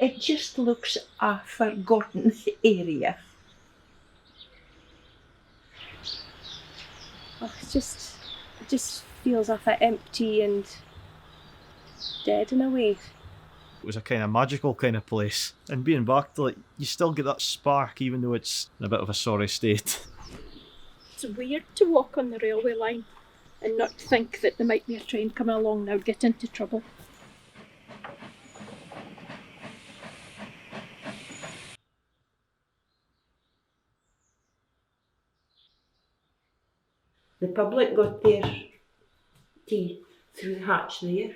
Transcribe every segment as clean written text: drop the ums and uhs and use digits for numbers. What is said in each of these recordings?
It just looks a forgotten area. Oh, it just feels a bit empty and dead in a way. It was a kind of magical kind of place, and being back to it, you still get that spark even though it's in a bit of a sorry state. It's weird to walk on the railway line and not think that there might be a train coming along and I would get into trouble. The public got their tea through the hatch there.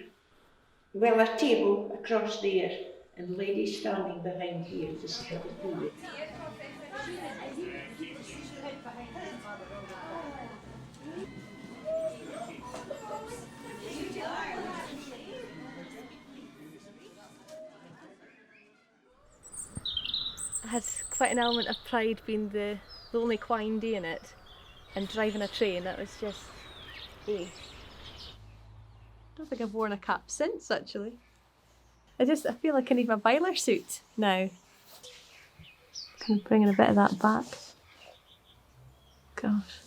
Well, a table across there and ladies standing behind here to serve the tea. I had quite an element of pride being the only Quine in it and driving a train. That was just, I don't think I've worn a cap since actually. I feel like I need my boiler suit now. Kind of bringing a bit of that back. Gosh.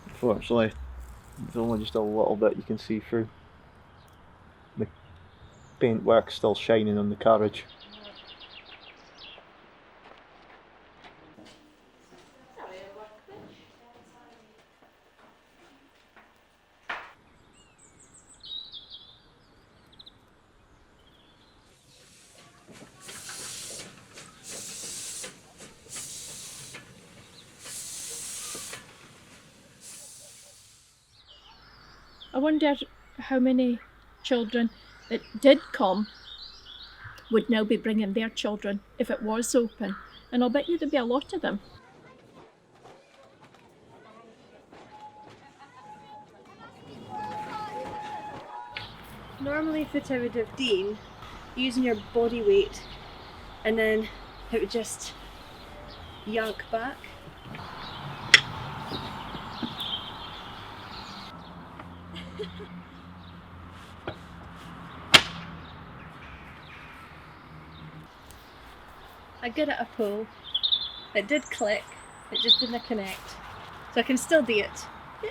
Unfortunately, there's only just a little bit you can see through. The paintwork's still shining on the carriage. I wonder how many children that did come would now be bringing their children if it was open, and I'll bet you there'd be a lot of them. Normally if I would have done using your body weight and then it would just yank back. I got it a pull. It did click, it just didn't connect. So I can still do it. Yeah.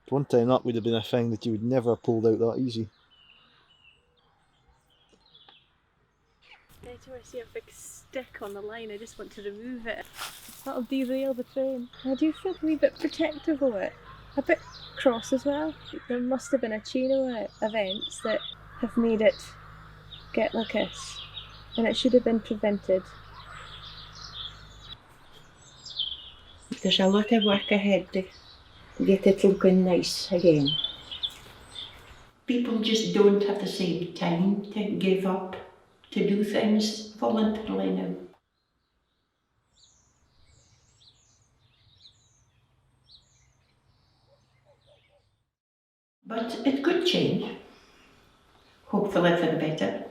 One time that would have been a thing that you would never have pulled out that easy. Anytime I see a big stick on the line, I just want to remove it. That'll derail the train. I do feel a wee bit protective of it. A bit cross as well. There must have been a chain of events that have made it get like this, and it should have been prevented. There's a lot of work ahead to get it looking nice again. People just don't have the same time to give up, to do things voluntarily now. But it could change, hopefully for the better.